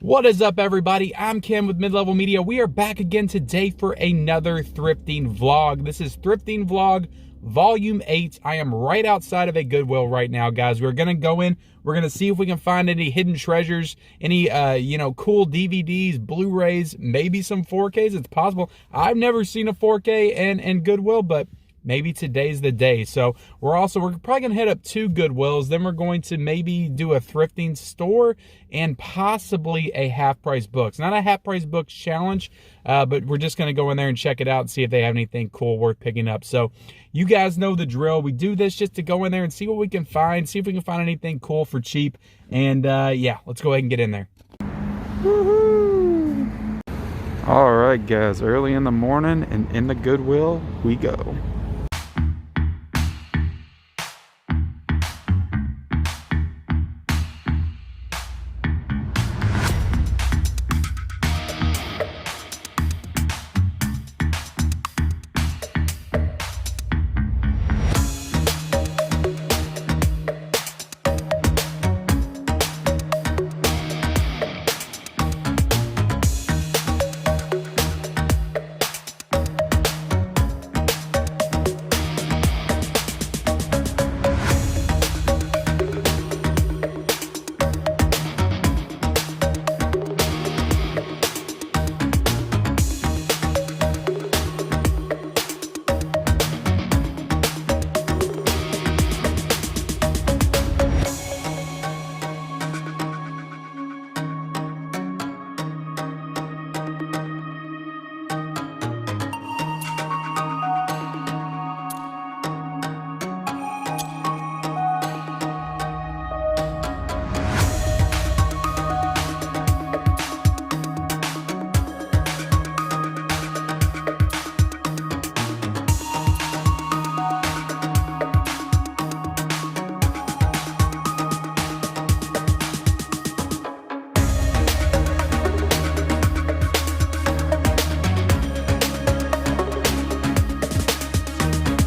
What is up, everybody? I'm Kim with Mid-Level Media. We are back again today for another thrifting vlog. This is Thrifting Vlog Volume 8. I am right outside of a Goodwill right now, guys. We're going to go in. We're going to see if we can find any hidden treasures, any, cool DVDs, Blu-rays, maybe some 4Ks. It's possible. I've never seen a 4K in Goodwill, but maybe today's the day. So we're probably gonna head up to Goodwills. Then we're going to maybe do a thrifting store and possibly a half price books. Not a half price books challenge, but we're just gonna go in there and check it out and see if they have anything cool worth picking up. So you guys know the drill. We do this just to go in there and see what we can find, see if we can find anything cool for cheap. And yeah, let's go ahead and get in there. Woohoo! All right, guys, early in the morning and in the Goodwill we go.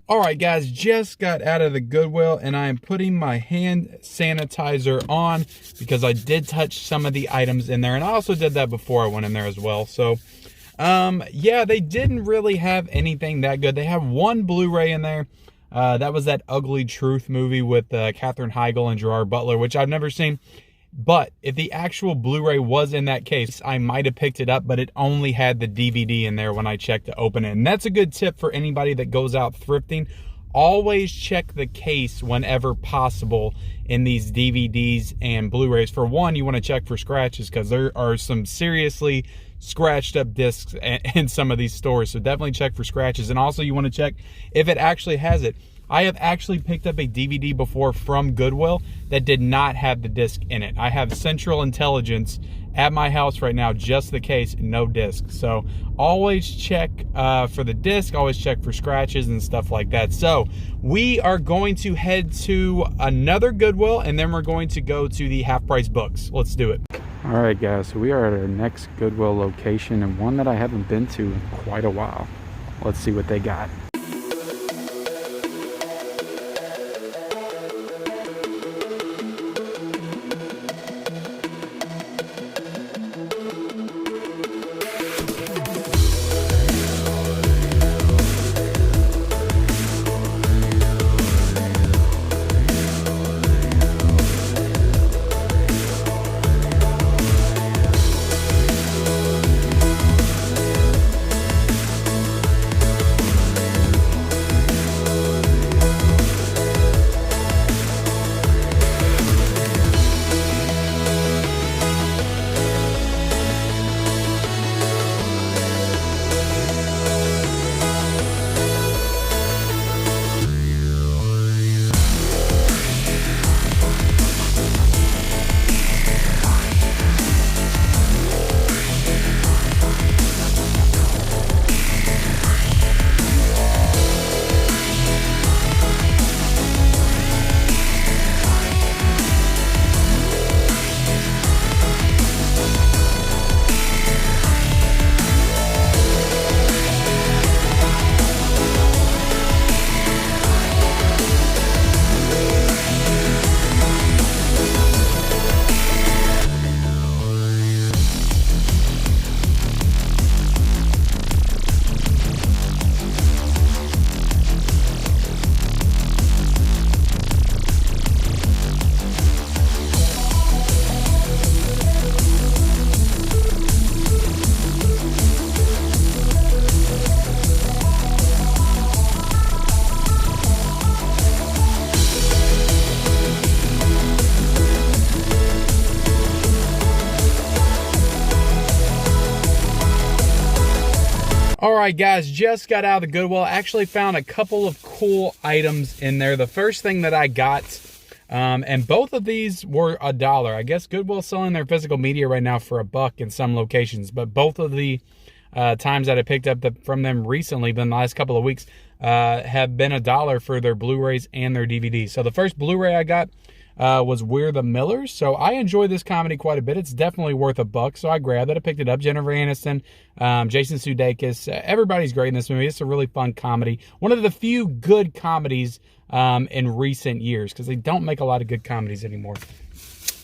All right, guys, just got out of the Goodwill and I am putting my hand sanitizer on because I did touch some of the items in there, and I also did that before I went in there as well. So yeah, they didn't really have anything that good. They have one Blu-ray in there. That was that Ugly Truth movie with Katherine Heigl and Gerard Butler, which I've never seen. But if the actual Blu-ray was in that case, I might have picked it up, but it only had the DVD in there when I checked to open it. And that's a good tip for anybody that goes out thrifting. Always check the case whenever possible in these DVDs and Blu-rays. For one, you want to check for scratches because there are some seriously scratched up discs in some of these stores. So definitely check for scratches. And also you want to check if it actually has it. I have actually picked up a DVD before from Goodwill that did not have the disc in it. I have Central Intelligence at my house right now, just the case, no disc. So always check for the disc, always check for scratches and stuff like that. So we are going to head to another Goodwill and then we're going to go to the half price books. Let's do it. All right, guys, so we are at our next Goodwill location and one that I haven't been to in quite a while. Let's see what they got. right, guys, just got out of the Goodwill. Actually found a couple of cool items in there. The first thing that I got, and both of these were $1. I guess Goodwill's selling their physical media right now for $1 in some locations, but both of the times that I picked up from them recently, in the last couple of weeks, have been $1 for their Blu-rays and their DVDs. So the first Blu-ray I got was We're the Millers. So I enjoy this comedy quite a bit. It's definitely worth $1, so I grabbed it. I picked it up. Jennifer Aniston, Jason Sudeikis, everybody's great in this movie. It's a really fun comedy. One of the few good comedies in recent years, because they don't make a lot of good comedies anymore.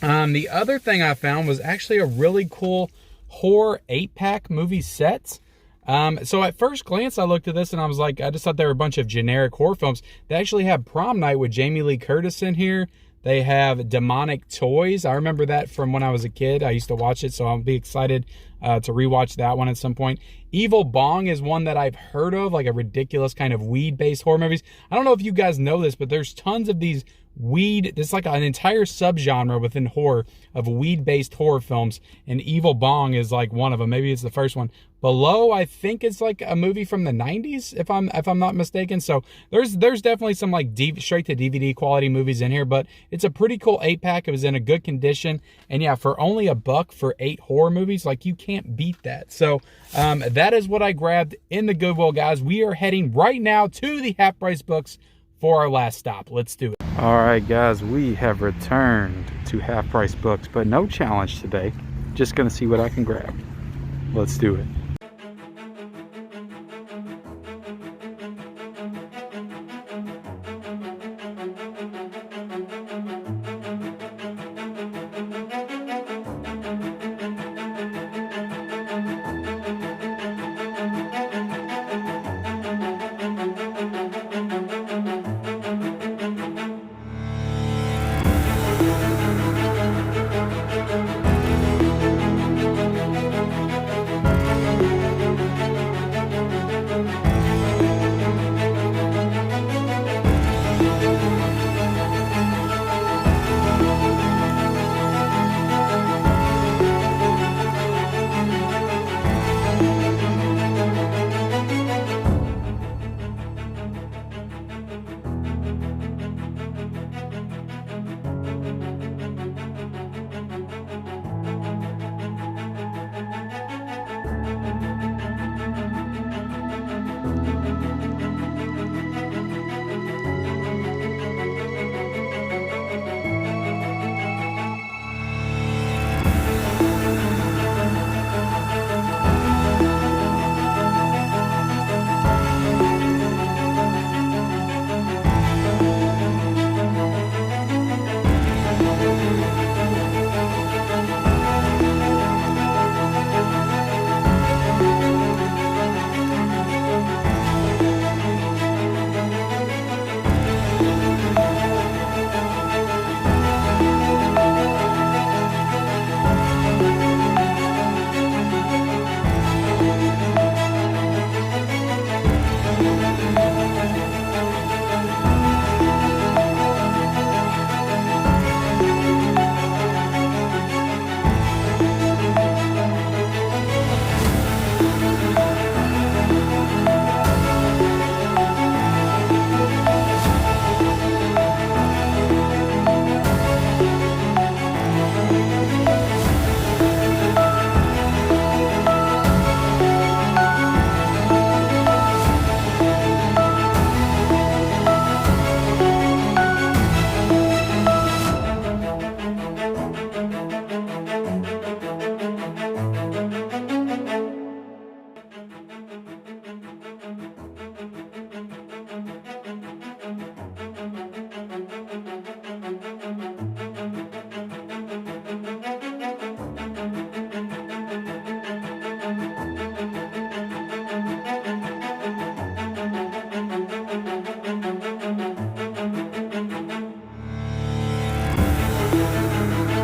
The other thing I found was actually a really cool horror 8-pack movie set. So at first glance, I looked at this and I was like, I just thought they were a bunch of generic horror films. They actually have Prom Night with Jamie Lee Curtis in here. They have Demonic Toys. I remember that from when I was a kid. I used to watch it, so I'll be excited to rewatch that one at some point. Evil Bong is one that I've heard of, like a ridiculous kind of weed-based horror movies. I don't know if you guys know this, but there's tons of these weed, there's like an entire subgenre within horror of weed-based horror films, and Evil Bong is like one of them. Maybe it's the first one. Below, I think it's like a movie from the 90s, if I'm not mistaken. So there's definitely some like straight to DVD quality movies in here, but it's a pretty cool 8-pack. It was in a good condition, and yeah, for only $1 for 8 horror movies, like you can't beat that. So that is what I grabbed in the Goodwill, guys. We are heading right now to the Half Price Books for our last stop. Let's do it. All right, guys, we have returned to Half Price Books, but no challenge today. Just gonna see what I can grab. Let's do it.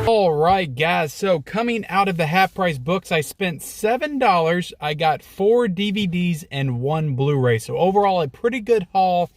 All right, guys, so coming out of the Half Price Books, I spent $7. I got 4 DVDs and 1 Blu-ray. So overall, a pretty good haul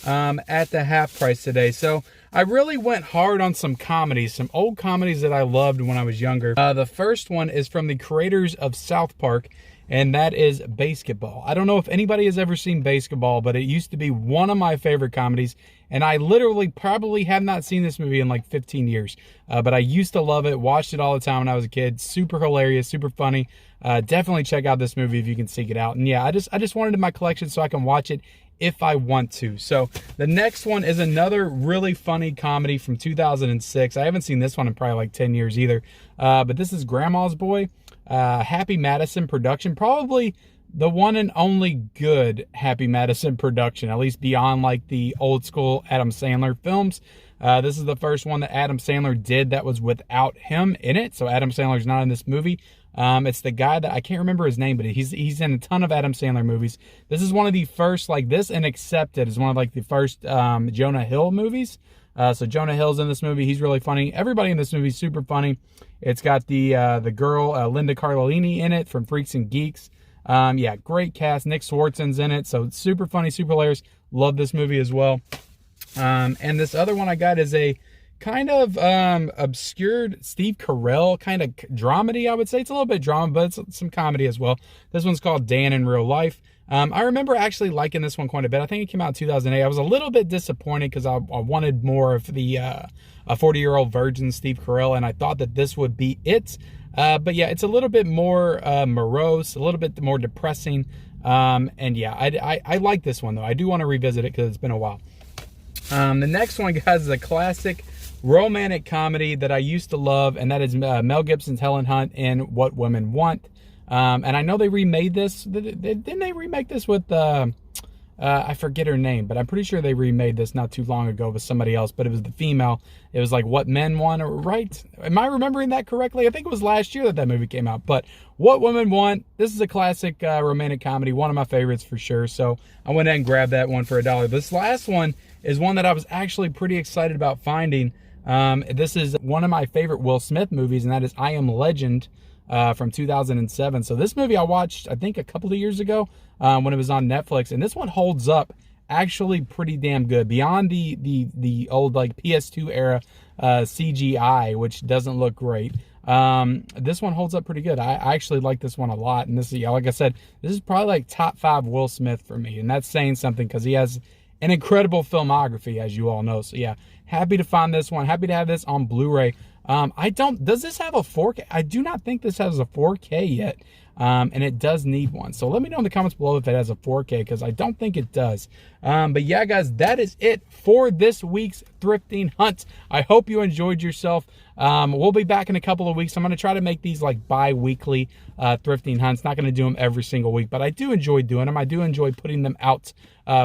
at the Half Price today. So I really went hard on some comedies, some old comedies that I loved when I was younger. The first one is from the creators of South Park, and that is Basketball. I don't know if anybody has ever seen Basketball, but it used to be one of my favorite comedies, and I literally probably have not seen this movie in like 15 years, but I used to love it, watched it all the time when I was a kid. Super hilarious, super funny. Definitely check out this movie if you can seek it out. And yeah, I just wanted it in my collection so I can watch it if I want to. So the next one is another really funny comedy from 2006. I haven't seen this one in probably like 10 years either. But this is Grandma's Boy, Happy Madison production. Probably the one and only good Happy Madison production, at least beyond like the old school Adam Sandler films. This is the first one that Adam Sandler did that was without him in it. So Adam Sandler's not in this movie. It's the guy that I can't remember his name, but he's in a ton of Adam Sandler movies. This is one of the first, like this and Accepted is one of like the first Jonah Hill movies. So Jonah Hill's in this movie. He's really funny. Everybody in this movie is super funny. It's got the girl Linda Cardellini in it from Freaks and Geeks. Yeah, great cast. Nick Swartzen's in it, so it's super funny, super hilarious. Love this movie as well. And this other one I got is a kind of obscured Steve Carell kind of dramedy, I would say. It's a little bit drama, but it's some comedy as well. This one's called Dan in Real Life. I remember actually liking this one quite a bit. I think it came out in 2008. I was a little bit disappointed because I wanted more of the a 40-year-old virgin Steve Carell, and I thought that this would be it. But yeah, it's a little bit more morose, a little bit more depressing. And yeah, I like this one though. I do want to revisit it because it's been a while. The next one, guys, is a classic romantic comedy that I used to love, and that is Mel Gibson's Helen Hunt in What Women Want. And I know they remade this. Didn't they remake this with, I forget her name, but I'm pretty sure they remade this not too long ago with somebody else, but it was the female. It was like What Men Want, right? Am I remembering that correctly? I think it was last year that movie came out, but What Women Want, this is a classic romantic comedy, one of my favorites for sure. So I went ahead and grabbed that one for $1. This last one is one that I was actually pretty excited about finding. This is one of my favorite Will Smith movies, and that is I Am Legend from 2007. So this movie I watched, I think, a couple of years ago when it was on Netflix, and this one holds up actually pretty damn good. Beyond the old like PS2 era CGI, which doesn't look great. This one holds up pretty good. I actually like this one a lot, and this is, like I said, this is probably like top 5 Will Smith for me, and that's saying something because he has an incredible filmography, as you all know. So yeah, happy to find this one. Happy to have this on Blu-ray. Does this have a 4K? I do not think this has a 4K yet. And it does need one. So let me know in the comments below if it has a 4K, because I don't think it does. But yeah, guys, that is it for this week's Thrifting Hunt. I hope you enjoyed yourself. We'll be back in a couple of weeks. I'm going to try to make these like bi-weekly Thrifting Hunts. Not going to do them every single week, but I do enjoy doing them. I do enjoy putting them out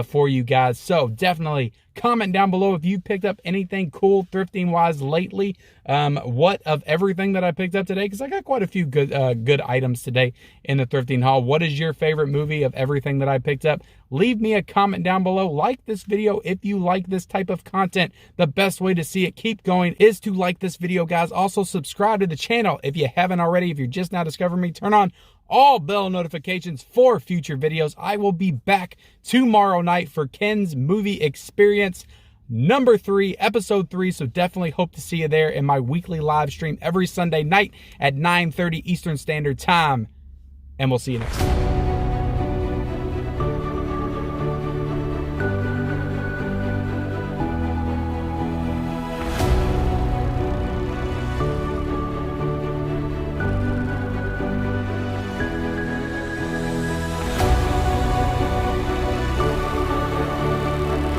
for you guys. So definitely comment down below if you picked up anything cool thrifting wise lately. What of everything that I picked up today, because I got quite a few good items today in the thrifting haul. What is your favorite movie of everything that I picked up? Leave me a comment down below. Like this video if you like this type of content. The best way to see it keep going is to like this video, guys. Also subscribe to the channel if you haven't already. If you're just now discovering me, turn on all bell notifications for future videos. I will be back tomorrow night for Ken's Movie Experience number 3, episode 3. So definitely hope to see you there in my weekly live stream every Sunday night at 9:30 Eastern Standard Time. And we'll see you next time.